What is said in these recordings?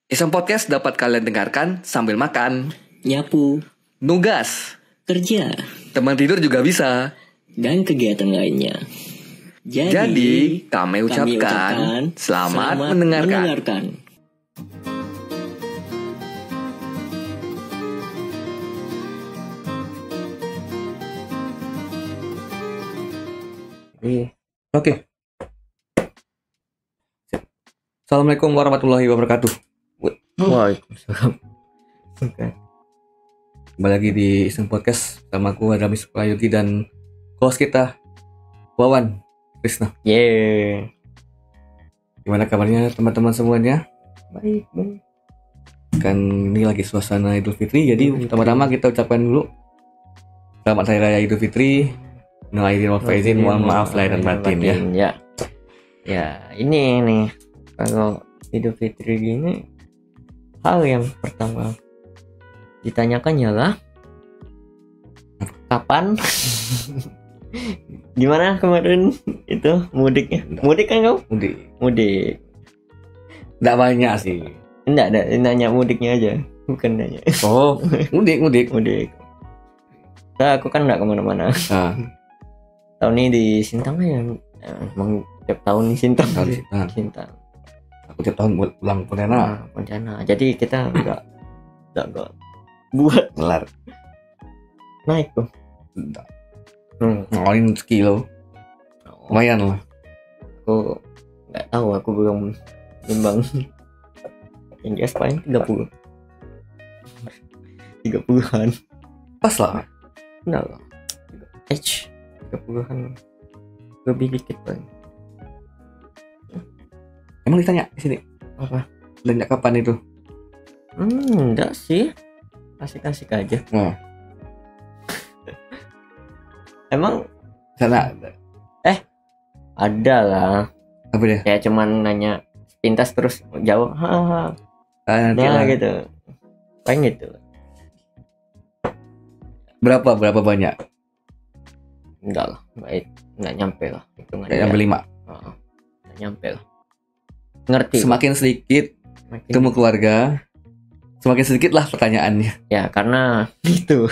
Iseng Podcast dapat kalian dengarkan sambil makan, nyapu, nugas, kerja, teman tidur juga bisa. dan kegiatan lainnya. Jadi, kami ucapkan selamat mendengarkan. Oke. Assalamualaikum warahmatullahi wabarakatuh. Waalaikumsalam. Oke. Kembali lagi di Iseng Podcast sama aku Adamis Prayuti dan host kita Wawan Krisna. Yeay. Gimana kabarnya teman-teman semuanya? Baik. Kan ini lagi suasana Idul Fitri, jadi pertama-tama kita ucapkan dulu selamat hari raya Idul Fitri. Minal aidin wal faizin, mohon maaf lahir dan batin ya. Ya, ini nih kalau Idul Fitri gini, hal yang pertama ditanyakan ialah kapan? Gimana kemarin itu mudiknya? Mudik kan kau? Mudik. Nggak banyak sih. Enggak, nanya mudiknya aja, bukan nanya. Oh, mudik. Mudik. Nah, aku kan nggak kemana-mana. Nah, Tahun ini di Sintang ya, emang tiap tahun di Sintang. Sintang. aku tiap tahun pulang Pontianak. Pontianak. Jadi kita nggak buat Kelar. naik tuh. Ngolin sekilo. Lumayan lah. Aku nggak tahu, aku belum timbang. Yang jelas paling 30-an. Pas lah. Enggak lah. 30-an lebih dikit paling. Emang ditanya di sini Apa? belanja kapan itu? Enggak sih. Asik-asik aja. Nah, Emang sana ada lah. apa dia? Ya cuman nanya pintas terus jawab hahaha. Nanti Nah lah. gitu. Paling gitu. Berapa banyak? Enggak lah, enggak nyampe lah hitungan. Kayak sampai 5. Enggak nyampe lah. Ngerti. Semakin sedikit Semakin- ketemu keluarga, semakin sedikit lah pertanyaannya. Ya karena gitu.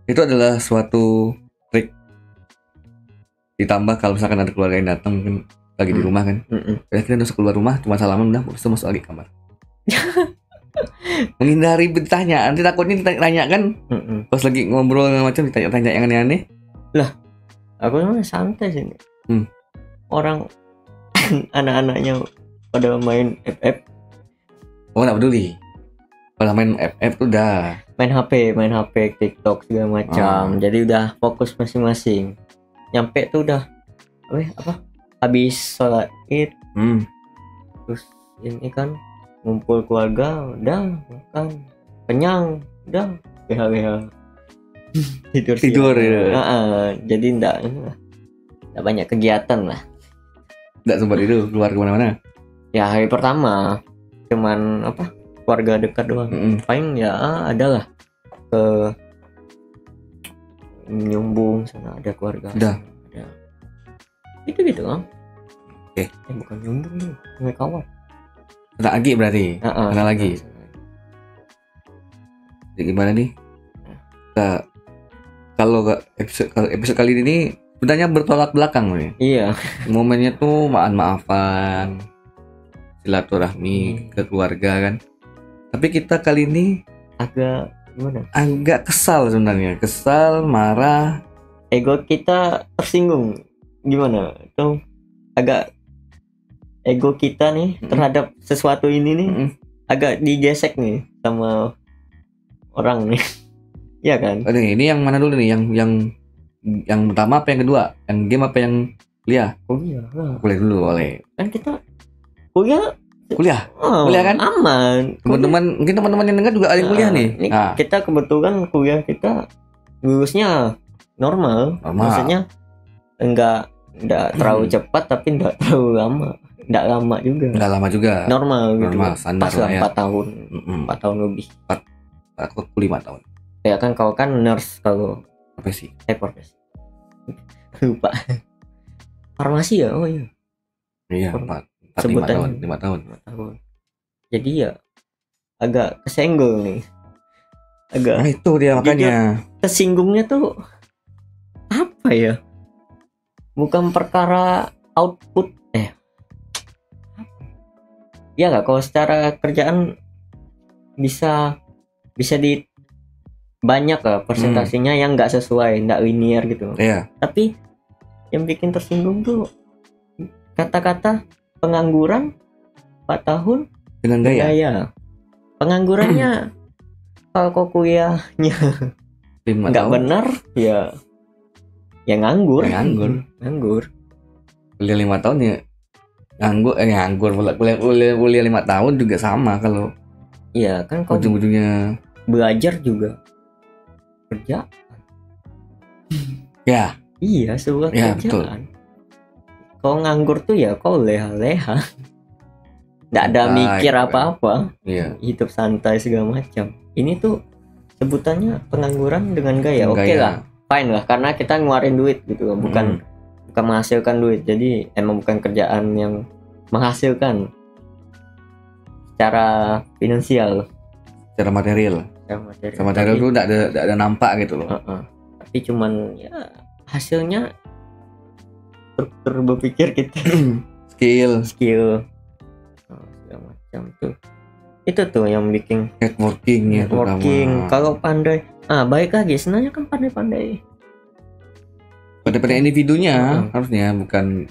Itu adalah suatu trik. Ditambah kalau misalkan ada keluarga yang datang mungkin lagi di rumah kan. Udah kita udah keluar rumah cuma salaman udah bisa masuk lagi kamar. Menghindari pertanyaan, nanti takutnya ditanya kan pas lagi ngobrol macam ditanya-tanya yang aneh-aneh. Aku mah santai sini. Orang anak-anaknya pada main FF, Oh nggak peduli. Kalau main FF tuh udah. main HP, TikTok segala macam. Jadi udah fokus masing-masing. Nyampe tuh udah apa? Habis sholat Id, terus ini kan ngumpul keluarga, udah makan, kenyang, udah BH tidur Tidur, siang. ya. Jadi enggak banyak kegiatan lah. Nggak sempat itu keluar kemana-mana. Ya hari pertama cuman apa, keluarga dekat doang. Paling ya adalah ke Nyumbung sana ada keluarga. Udah. Ada. Itu gitu kan. Oke. Bukan Nyumbung nih, Sungai Kawat. Nggak lagi berarti. Ada lagi. Jadi gimana nih? Kita kalau episode kali ini sebenarnya bertolak belakang nih. Iya. Momennya tuh maafan, silaturahmi ke keluarga kan. Tapi kita kali ini Agak gimana? agak kesal sebenarnya, marah. Ego kita tersinggung. Gimana? Tuh agak ego kita nih terhadap sesuatu ini nih agak digesek nih sama orang nih. Iya kan? Oh, ini yang mana dulu nih? Yang pertama apa yang kedua? Yang game apa yang kuliah? Kuliah lah. Kuliah dulu boleh. Kan kita kuliah Kuliah kan? Aman. Teman-teman, mungkin teman-teman yang dengar juga ada yang kuliah nih. Ini kita kebetulan kuliah kita lulusnya normal. Maksudnya enggak terlalu cepat tapi enggak terlalu lama. Enggak lama juga. Enggak lama juga. Normal gitu. Standar Pas lah ya. 4 tahun. 4 tahun lebih. Aku 5 tahun. Ya kan kau kan nurse kalau Apa sih? profesi. Lupa. Farmasi ya? Oh iya. Iya, 5 Sebutannya. tahun. 5 tahun. 5 tahun. Jadi ya agak kesenggol nih. Agak Nah itu dia makanya. Tersinggungnya tuh apa ya? Bukan perkara output ya nggak, kalau secara kerjaan bisa di banyak lah presentasinya yang nggak sesuai, nggak linear gitu. Iya. Tapi yang bikin tersinggung tuh kata-kata pengangguran 4 tahun Dengan gaya. Penganggurannya kalau kau kuliahnya 5 nggak tahun. benar ya nganggur. Nganggur. Kuliah 5 tahun ya nganggur pula. Kuliah 5 tahun juga sama kalau Iya kan, kau ujung-ujungnya belajar juga kerja. ya. Iya, sebuah Ya, kerjaan. Kau nganggur tuh ya kau leha-leha. Nggak ada Santai, mikir gitu kan. apa-apa. Iya. Hidup santai segala macam. Ini tuh sebutannya pengangguran dengan gaya. Oke lah, fine lah, karena kita ngeluarin duit gitu, bukan menghasilkan duit. Jadi emang bukan kerjaan yang menghasilkan secara finansial, Secara material. Secara material tuh enggak ada nampak gitu loh. Tapi cuman ya hasilnya struktur berpikir kita, skill segala macam tuh. Itu tuh yang bikin networking. Kalau pandai, baik lagi sebenarnya kan pandai pada individunya harusnya bukan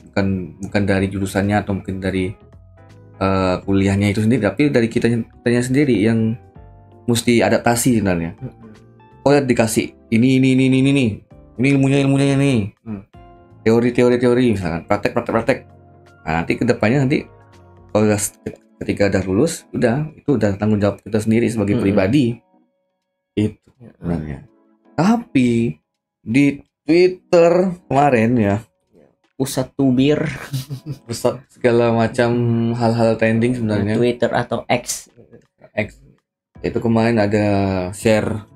dari jurusannya atau mungkin dari kuliahnya itu sendiri, tapi dari kitanya sendiri yang mesti adaptasi sebenarnya. Oh ya, dikasih ini ilmunya nih, teori misalkan, praktek. Nah, nanti kedepannya kalau ketika udah lulus, itu udah tanggung jawab kita sendiri sebagai pribadi itu sebenarnya. Tapi di Twitter kemarin ya, pusat tubir, pusat segala macam hal-hal trending sebenarnya. Twitter atau X itu kemarin ada share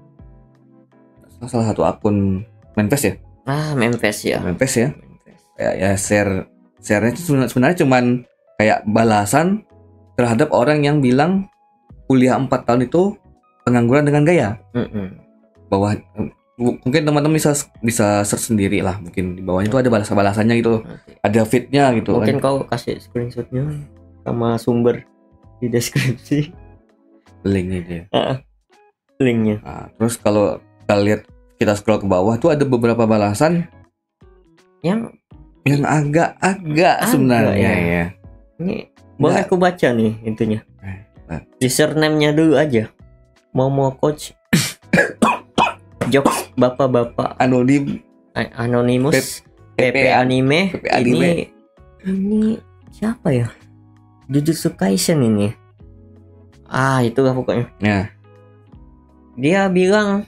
salah satu akun Manfest ya. Manfest ya. Ya share-nya itu sebenarnya cuman kayak balasan terhadap orang yang bilang kuliah 4 tahun itu pengangguran dengan gaya. Bahwa mungkin teman-teman bisa search sendiri lah, mungkin di bawahnya itu ada balasannya gitu, ada feednya gitu. Mungkin kau kasih screenshotnya sama sumber di deskripsi, linknya. Terus kalau kita lihat, kita scroll ke bawah tuh ada beberapa balasan yang agak sebenarnya ya. Ini boleh aku baca nih intinya. Username-nya dulu aja. Momo Coach. Jokes bapak-bapak anonimus PP anime. Ini siapa ya? Jujutsu Kaisen ini. Itulah pokoknya. Ya. Dia bilang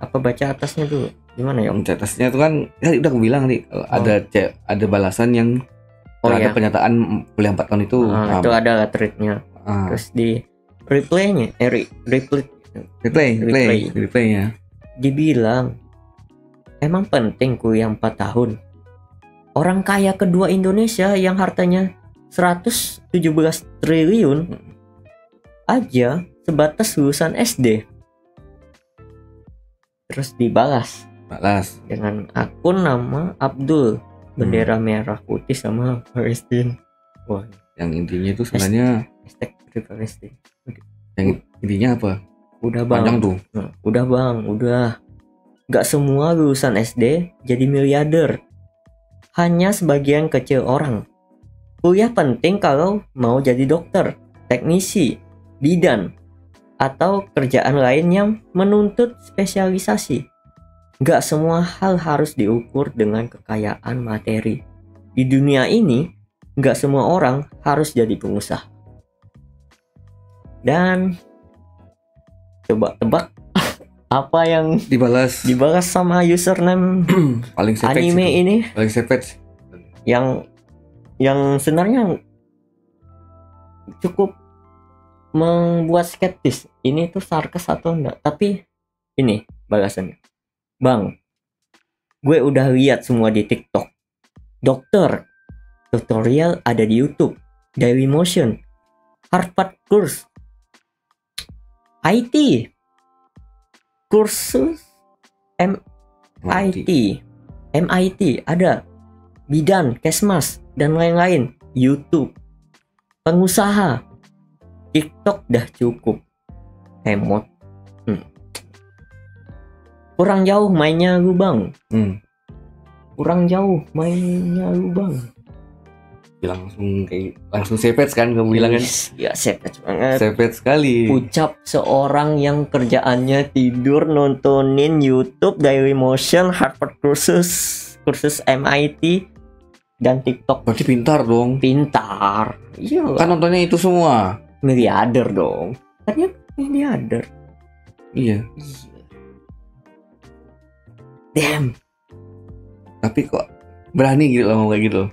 apa, baca atasnya dulu. Gimana ya? Baca atasnya itu kan udah aku bilang nih, ada balasan yang terhadap pernyataan kuliah 4 tahun itu. Itu ada tweetnya. Terus di replaynya replaynya dibilang, emang penting kuliah 4 tahun? Orang kaya kedua Indonesia yang hartanya 117 triliun aja sebatas lulusan SD. Terus dibalas dengan akun nama Abdul, bendera merah putih sama Palestina. Wah, yang intinya itu sebenarnya Palestina. Yang intinya apa? Udah bang, panjang tuh. Udah. Gak semua lulusan SD jadi miliarder. Hanya sebagian kecil orang. Kuliah penting kalau mau jadi dokter, teknisi, bidan, atau kerjaan lain yang menuntut spesialisasi. Gak semua hal harus diukur dengan kekayaan materi. Di dunia ini, gak semua orang harus jadi pengusaha. Dan coba tebak apa yang dibalas sama username paling anime itu. Ini paling savage yang sebenarnya cukup membuat skeptis. Ini tuh sarkas atau enggak, tapi ini balasannya. Bang, gue udah lihat semua di TikTok. Dokter tutorial ada di YouTube, Dailymotion, Harvard course IT, kursus MIT ada, bidan, kesmas dan lain-lain, YouTube, pengusaha, TikTok dah cukup, emot. Kurang jauh mainnya lu bang. Kurang jauh mainnya lu bang. Langsung sepet kan kamu bilang kan? Ya sepet banget. Sepet sekali. Ucap seorang yang kerjaannya tidur nontonin YouTube, Dailymotion, Harvard kursus MIT dan TikTok. Berarti pintar dong. Pintar. Iya. Kan nontonnya itu semua. Miliarder dong. Kan miliarder. Iya. Damn. Tapi kok berani gitu ngomong kayak gitu.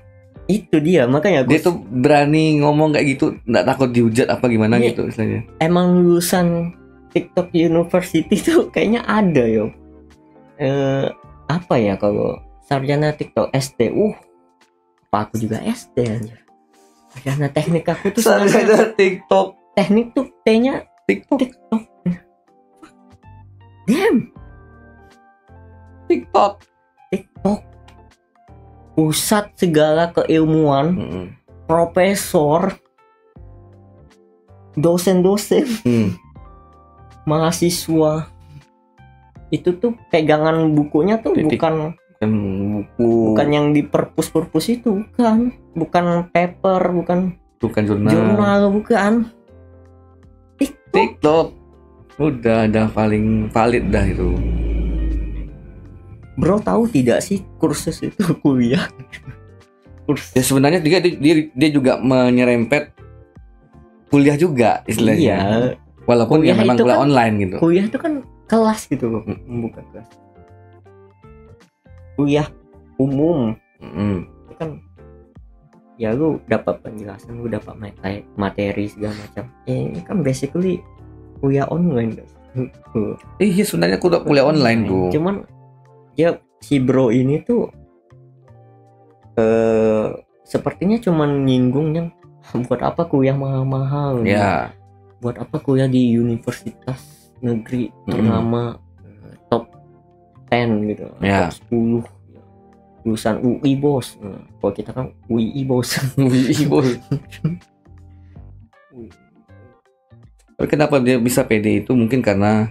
Itu dia, makanya dia tuh berani ngomong kayak gitu, nggak takut dihujat apa gimana gitu istilahnya. Emang lulusan TikTok University tuh kayaknya ada yo. Apa ya kalau sarjana TikTok SD, apa aku juga SD anjir. Sarjana teknik aku tuh sarjana TikTok. Teknik tuh T-nya TikTok. Damn. TikTok. Pusat segala keilmuan, profesor, dosen-dosen, mahasiswa. Itu tuh pegangan bukunya tuh bukan yang di perpus itu, bukan paper, bukan jurnal, bukan. TikTok udah paling valid dah itu. Bro, tahu tidak sih kursus itu kuliah? Ya sebenarnya dia juga menyerempet kuliah juga istilahnya. Iya. Walaupun kuliah memang kuliah kan, online gitu. Kuliah itu kan kelas gitu loh, bukan kelas. Kuliah umum. Itu kan ya lu dapat penjelasan, lu dapat materi segala macam. Ini kan basically kuliah online guys. Iya sebenarnya kuliah online tuh. Cuman ya si bro ini tuh sepertinya cuman nyinggung yang buat apa kuliah mahal-mahal ya. Buat apa kuliah di universitas negeri ternama top 10 gitu ya. Top 10 lulusan UI bos. Kalau kita kan UI bos. UI bos. Tapi kenapa dia bisa pede itu? Mungkin karena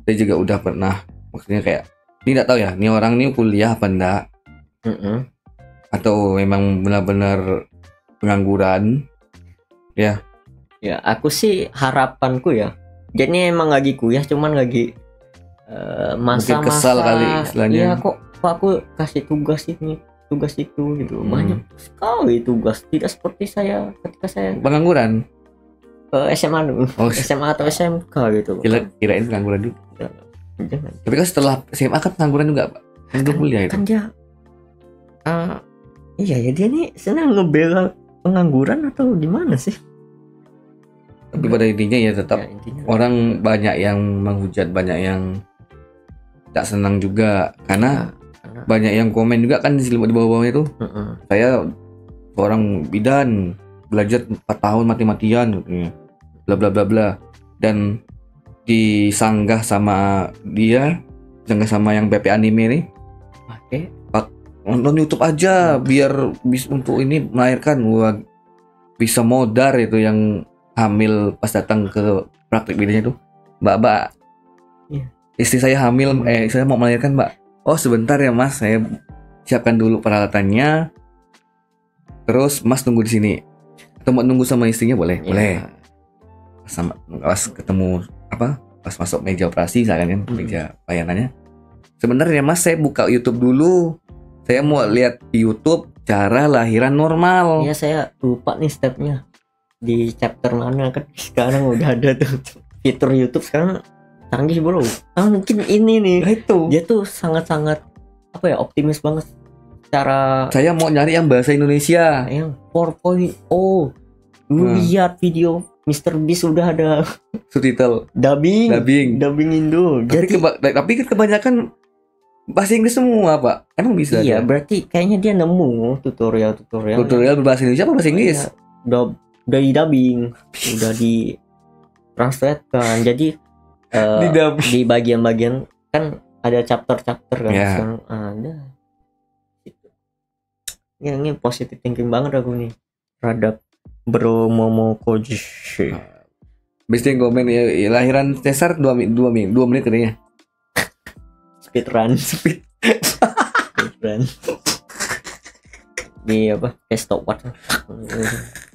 dia juga udah pernah, maksudnya kayak ini nggak tahu ya, ini orang ini kuliah apa enggak, atau memang benar-benar pengangguran, ya. Ya, aku sih harapanku ya, jadi emang lagi kuliah, cuman lagi masa-masa kesal kali istilahnya. Iya kok aku kasih tugas ini, tugas itu gitu, banyak sekali tugas, tidak seperti saya ketika saya pengangguran. SMA dulu, SMA atau SMK gitu. Kirain pengangguran dulu. Jangan. Tapi kan setelah SMA kan pengangguran juga, Pak. Untuk kuliah itu. Kan dia iya ya, dia nih senang ngebela pengangguran atau gimana sih? Tapi pada intinya ya tetap ya, orang banyak yang menghujat, banyak yang tak senang juga karena banyak yang komen juga kan di bawah-bawah itu. Saya seorang bidan, belajar 4 tahun mati-matian gitu. Bla bla bla bla. Dan disanggah sama yang BP anime nih. Oke. Nonton YouTube aja biar bisa untuk ini melahirkan. Wah, bisa modar itu yang hamil pas datang ke praktik bidannya tuh. Mbak, istri saya hamil, saya mau melahirkan, Mbak. Oh sebentar ya Mas, saya siapkan dulu peralatannya. Terus Mas tunggu di sini. Atau mau nunggu sama istrinya boleh? Boleh. Pas ketemu pas masuk meja operasi misalkan kan, meja pelayanannya. Sebenarnya Mas, saya buka YouTube dulu. Saya mau lihat di YouTube cara lahiran normal. Iya, saya lupa nih stepnya. Di chapter mana kan sekarang udah ada tuh fitur YouTube sekarang canggih bro. Mungkin ini nih. Nah, itu. Dia tuh sangat-sangat optimis banget. Cara saya mau nyari yang bahasa Indonesia. Yang 4.0. Lu lihat video Mr. Beast udah ada subtitle, dubbing Indo. Tapi kan kebanyakan bahasa Inggris semua, Pak. Emang bisa? Iya, berarti kayaknya dia nemu tutorial berbahasa Indonesia apa bahasa Inggris? udah di dubbing, udah di translatekan. Jadi di bagian-bagian kan ada chapter-chapter kan, sekarang ada. Ya, ini positive thinking banget aku nih terhadap Bro Momokoji. Bisa komen ya, lahiran Caesar 2 menit katanya. Speedrun. Di apa? Stopwatch.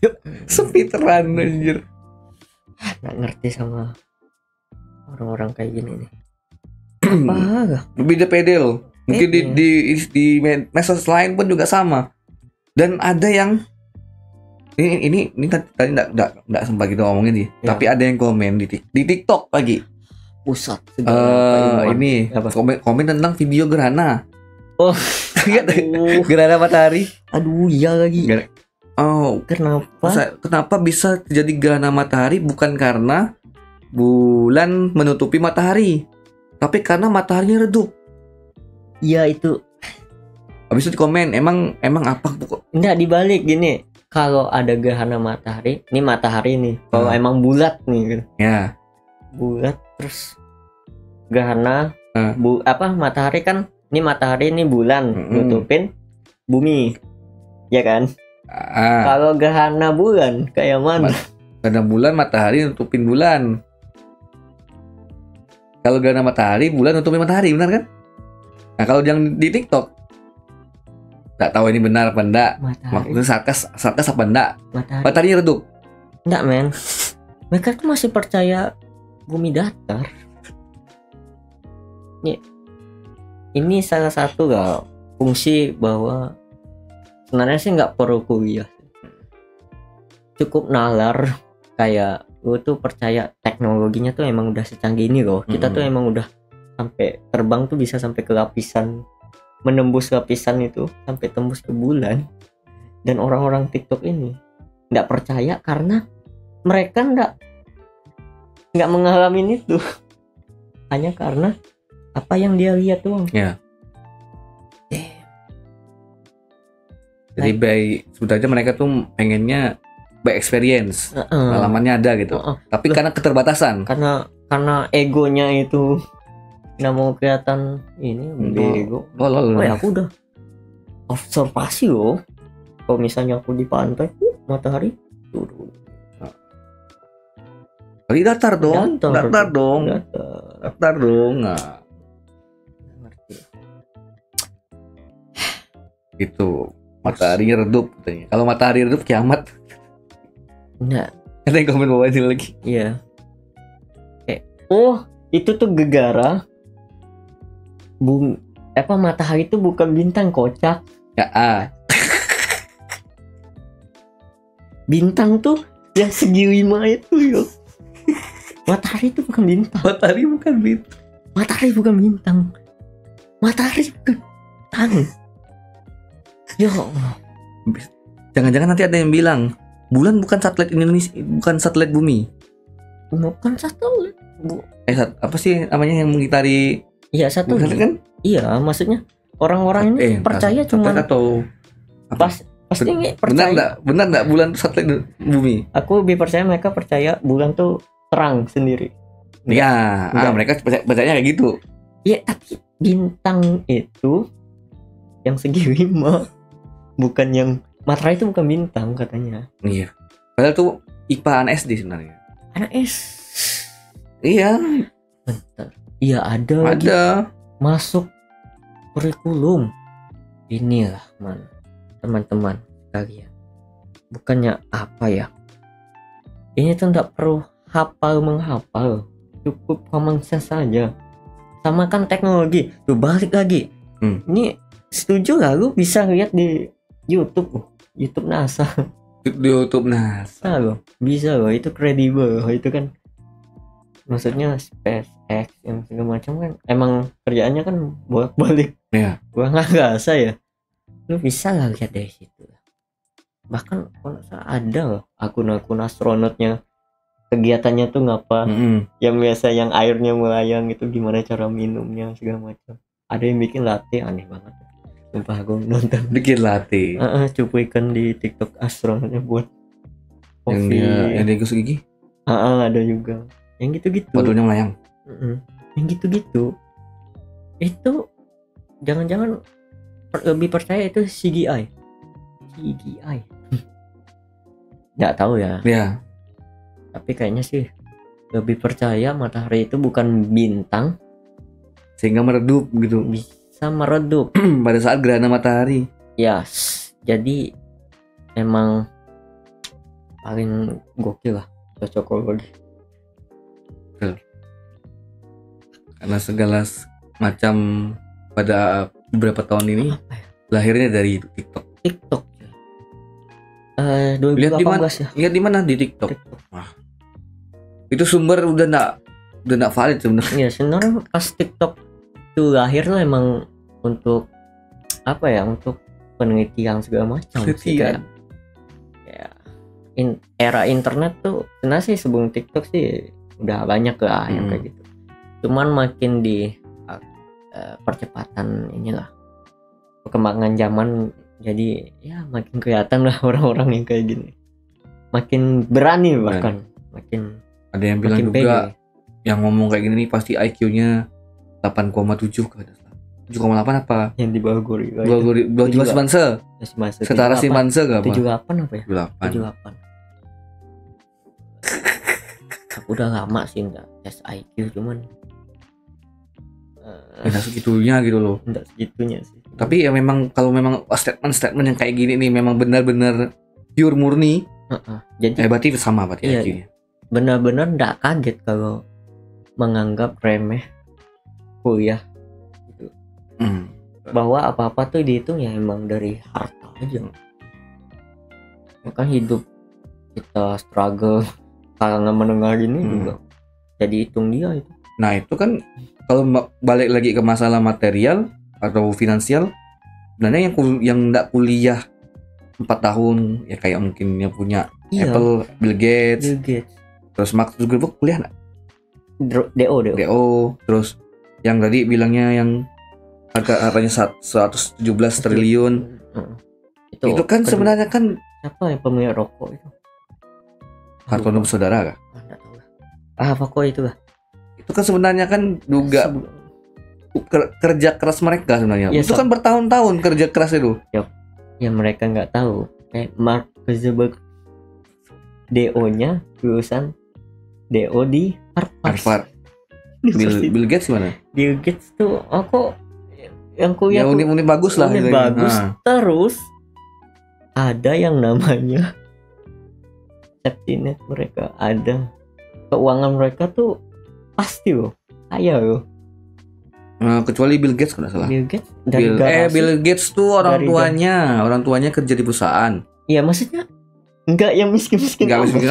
Yuk, speedrun anjir. Nggak ngerti sama orang-orang kayak gini nih. Apa? Lebih pede loh. Mungkin di medsos lain pun juga sama. Dan ada yang ini tadi enggak sempat kita ngomongin sih. Ya. Tapi ada yang komen di TikTok lagi. Pusat. Ini komen tentang video gerhana. Oh, gerhana matahari. Aduh, iya lagi. Oh, kenapa bisa terjadi gerhana matahari bukan karena bulan menutupi matahari, tapi karena mataharinya redup. Iya itu. Habis itu komen, emang apa? Enggak, dibalik gini. Kalau ada gerhana matahari, ini matahari nih. Kalau emang bulat nih gitu. Ya. Bulat terus gerhana matahari kan, ini matahari ini bulan nutupin bumi. Ya kan? Kalau gerhana bulan kayak mana? Gerhana bulan matahari nutupin bulan. Kalau gerhana matahari bulan nutupin matahari, benar kan? Nah, kalau yang di TikTok nggak tahu ini benar apa enggak. Maksudnya sarkas apa enggak? Matahari redup. Enggak, men. Mereka tuh masih percaya bumi datar. Ini salah satu fungsi bahwa sebenarnya sih nggak perlu kuliah. Cukup nalar kayak lu tuh percaya teknologinya tuh emang udah secanggih ini loh. Kita tuh emang udah sampai terbang tuh bisa sampai ke lapisan, menembus lapisan itu sampai tembus ke bulan. Dan orang-orang TikTok ini nggak percaya karena mereka nggak mengalami itu. Hanya karena apa yang dia lihat doang. Ya. Jadi sebetulnya mereka tuh pengennya by experience, pengalamannya ada gitu. Tapi karena keterbatasan. Karena egonya itu nggak mau kelihatan ini bego. Aku udah observasi loh. Kalau misalnya aku di pantai, matahari turun. Kali datar dong. Nah. Gitu. Matahari redup katanya. Kalau matahari redup kiamat. Enggak. Ada yang komen bawah ini lagi. Iya. Itu tuh gegara matahari itu bukan bintang, kocak. Ya. Bintang tuh yang segi 5 itu yuk. Matahari itu bukan bintang. Matahari bukan bintang. Yo. Jangan-jangan nanti ada yang bilang bulan bukan satelit Indonesia, bukan satelit bumi. Bukan satelit. Apa sih namanya yang mengitari? Iya, satelit kan? Iya, maksudnya orang-orang ini percaya cuma atau pasti nggak percaya. Benar nggak bulan satelit bumi? Aku lebih percaya mereka percaya bulan tuh terang sendiri. Iya, mereka percaya kayak gitu. Iya, tapi bintang itu yang segi 5, bukan yang matahari itu bukan bintang katanya. Iya. Padahal tuh IPA anak SD sebenarnya. Anak S. Iya. Bentar. Iya ada. Lagi masuk kurikulum. Inilah mana teman-teman kalian. Bukannya apa ya? Ini tuh nggak perlu menghafal. Cukup common sense saja. Sama kan teknologi. Tuh balik lagi. Ini setuju gak lu bisa lihat di YouTube NASA. YouTube NASA loh. Bisa loh, itu kredibel. Itu kan maksudnya SpaceX yang segala macam kan emang kerjaannya kan bolak-balik. Iya. Gua nggak rasa ya. Lu bisa lah lihat dari situ. Bahkan ada loh akun-akun astronotnya, kegiatannya tuh ngapa. Yang biasa yang airnya melayang itu gimana cara minumnya segala macam. Ada yang bikin latte, aneh banget. Sumpah gue nonton bikin latte. Cuplikan di TikTok astronotnya buat Yang dia gosok gigi. Ada juga. Yang gitu-gitu. Modelnya melayang. Yang gitu-gitu. Itu jangan-jangan lebih percaya itu CGI. Nggak tahu ya. Ya. Tapi kayaknya sih lebih percaya matahari itu bukan bintang, Sehingga meredup gitu. bisa meredup Pada saat gerhana matahari. Yes. Jadi emang paling gokil lah cocokologi. Karena segala macam pada beberapa tahun ini lahirnya dari TikTok. 2018 ya. Lihat di mana di TikTok. Wah. Itu sumber udah enggak valid sebenarnya. Iya, sebenarnya pas TikTok itu lahir tuh emang untuk apa ya? Untuk penelitian segala macam. Penelitian. Era internet tuh sebenarnya sih sebelum TikTok sih udah banyak lah yang kayak gitu. Cuman makin di percepatan inilah perkembangan zaman, jadi ya makin kelihatan lah orang-orang yang kayak gini. Makin berani bahkan. Makin ada yang bilang juga pede. Yang ngomong kayak gini nih pasti IQ-nya 8,7 ke atas. 7,8 apa? Yang di bawah gorila. Bawah Simpanse. Setara Simpanse enggak apa? 78 apa ya? 78. Aku udah lama sih enggak tes IQ, cuman enggak segitunya gitu loh. Enggak segitunya sih. Tapi ya memang kalau memang statement yang kayak gini nih memang benar-benar pure murni. Jadi berarti sama berarti iya, IQ-nya. Benar-benar enggak kaget kalau menganggap remeh kuliah gitu. Bahwa apa-apa tuh dihitung ya emang dari harta aja. Maka hidup kita struggle kalangan menengah ini juga jadi hitung dia itu. Nah itu kan kalau balik lagi ke masalah material atau finansial, sebenarnya yang nggak kuliah 4 tahun ya kayak mungkin yang punya Apple, Bill Gates. Terus Mark Zuckerberg kuliah nggak? DO. Terus yang tadi bilangnya yang harganya 117 triliun. Itu kan sebenarnya kan siapa yang pemilik rokok itu? Hartono Saudara kah? Pokoknya itu lah. Itu kan sebenarnya kan juga kerja keras mereka sebenarnya. Ya, itu kan bertahun-tahun kerja keras itu. Ya mereka nggak tahu. Mark Zuckerberg DO-nya lulusan DO di Harvard. Bill Gates gimana? Bill Gates tuh aku yang kuliah unit bagus lah. Unit bagus. Terus ada yang namanya safety net, mereka ada keuangan mereka tuh pasti loh kaya loh. Kecuali Bill Gates kalau nggak salah. Bill Gates tuh orang tuanya kerja di perusahaan. Iya maksudnya enggak yang miskin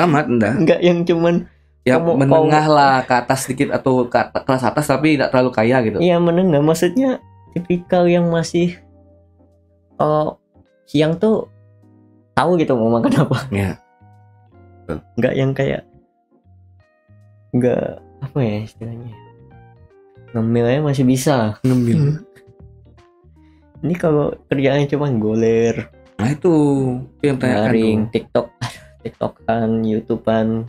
amat, enggak yang cuman ya menengah lah ke atas sedikit atau ke kelas atas tapi tidak terlalu kaya gitu. Iya menengah, maksudnya tipikal yang masih siang tuh tahu gitu mau makan apa. Iya. Enggak yang kayak enggak apa ya istilahnya, ngemilnya masih bisa ngemil. Ini kalau kerjaannya cuma goler, nah itu yang tanyakan tuh TikTokan, YouTubean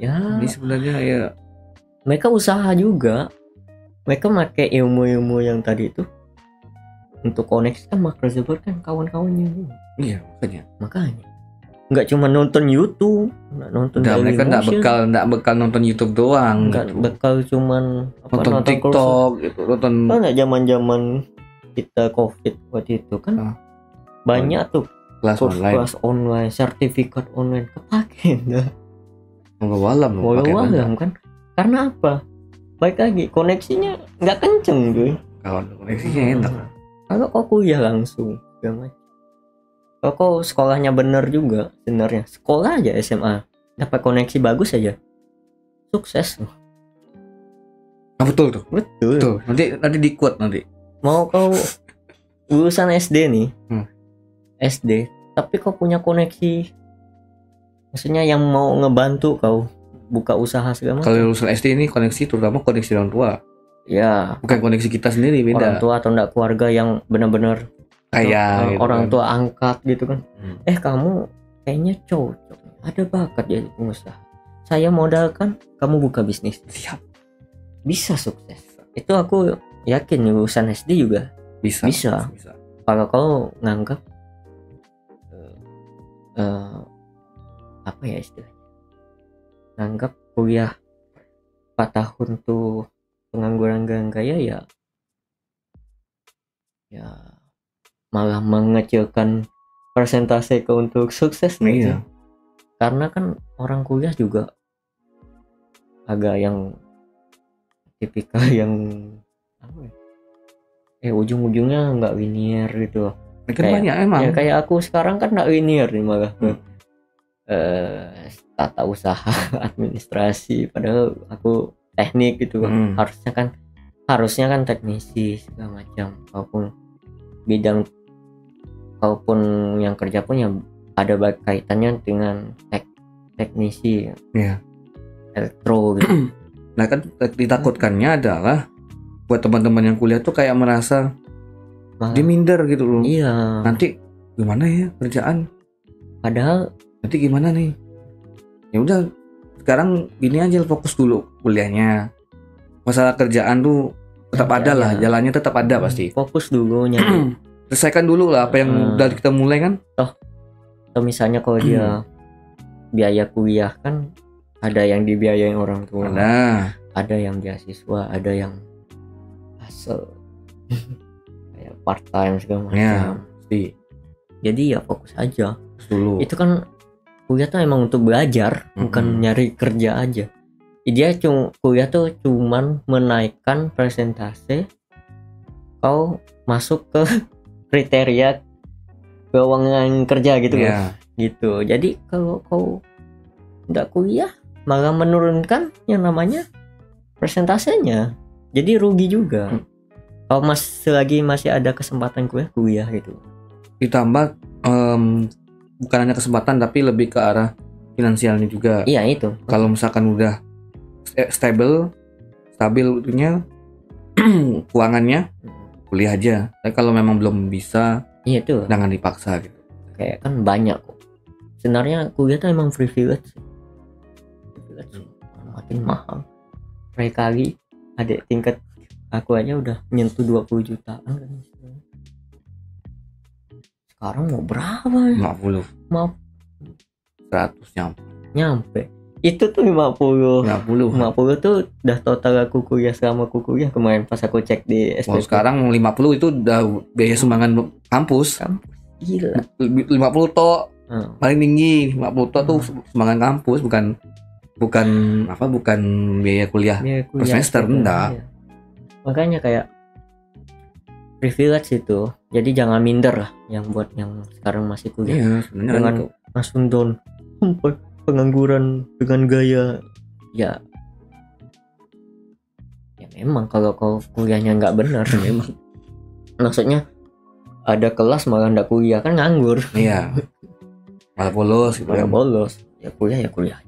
ya. Ini sebenarnya ya mereka usaha juga, mereka pakai ilmu yang tadi itu untuk koneksi kan Mark Zuckerberg kan kawan-kawannya. Iya makanya nggak cuma nonton YouTube, mereka nggak bekal nonton YouTube doang, nggak gitu. Bekal cuman nonton TikTok gitu, nonton. Kan zaman kita COVID waktu itu kan banyak tuh kelas online, sertifikat online kepake dah. Walau kan? Karena apa? Baik lagi koneksinya nggak kenceng tuh. Kalau koneksinya enak. Kalau kok kuliah langsung, gimana? Kalau kok sekolahnya bener juga sebenarnya, sekolah aja SMA dapat koneksi bagus aja sukses. Betul tuh. Nanti di quote nanti. Mau kau lulusan SD nih, SD, tapi kau punya koneksi, maksudnya yang mau ngebantu kau buka usaha segala macam. Kalau lulusan SD ini koneksi terutama koneksi orang tua. Ya. Bukan koneksi kita sendiri, beda. Orang tua atau enggak keluarga yang benar-benar kayak orang tua angkat gitu kan. Kamu kayaknya cocok ada bakat jadi pengusaha, saya modalkan, kamu buka bisnis, Siap. bisa sukses. Itu aku yakin lulusan SD juga Bisa. kalau kau nganggap apa ya istilahnya, nganggap kuliah 4 tahun tuh pengangguran gaya ya malah mengecilkan persentase kau untuk sukses nih. Iya. Karena kan orang kuliah juga agak yang tipikal yang apa ya, ujung-ujungnya nggak linear gitu. Kan banyak emang. Ya kayak aku sekarang kan nggak linear nih malah. Tata usaha, administrasi, padahal aku teknik gitu. Harusnya kan teknisi segala macam, walaupun bidang walaupun yang kerja pun yang ada kaitannya dengan teknisi, elektro gitu. Nah kan ditakutkannya adalah buat teman-teman yang kuliah tuh kayak merasa dia minder gitu loh. Iya. Nanti gimana ya kerjaan? Padahal nanti gimana nih? Ya udah sekarang gini aja, fokus dulu kuliahnya. Masalah kerjaan tuh tetap ada lah, jalannya tetap ada pasti. Fokus dulu nyari. Selesaikan dulu lah apa yang udah kita mulai kan. Atau misalnya kalau dia biaya kuliah kan ada yang dibiayain orang tua, ada yang beasiswa, ada yang hasil kayak part time segala macam. Jadi ya fokus aja dulu. Itu kan kuliah tuh emang untuk belajar, bukan nyari kerja aja. Dia kuliah tuh cuman menaikkan persentase kau masuk ke kriteria keuangan kerja gitu. Gitu. Jadi kalau kau nggak kuliah malah menurunkan yang namanya persentasenya, jadi rugi juga. Kalau selagi masih ada kesempatan kuliah gitu. Ditambah bukan hanya kesempatan tapi lebih ke arah finansialnya juga. Iya itu. Kalau misalkan udah stabil itunya keuangannya, kuliah aja. Tapi kalau memang belum bisa, iya tuh, jangan dipaksa gitu. Kayak kan banyak kok. Sebenarnya kuliah tuh emang privilege. Makin mahal. Kali adik tingkat aku aja udah nyentuh 20 jutaan kan. Sekarang mau berapa ya? 50. Maaf. 100 nyampe. Itu tuh 50 tuh udah total aku kuliah selama aku kuliah kemarin pas aku cek di SPP. Sekarang 50 itu udah biaya sumbangan kampus. Gila. 50 toh paling tinggi. 50 toh tuh sumbangan kampus, bukan biaya kuliah per semester, enggak. Iya. Makanya kayak privilege itu. Jadi jangan minder lah yang buat yang sekarang masih kuliah. Iya, sebenarnya dengan gitu. langsung down. Pengangguran dengan gaya ya memang kalau kau kuliahnya nggak benar memang maksudnya ada kelas malah nggak kuliah kan nganggur. Iya. Malah bolos gitu. Malah bolos. Ya kuliah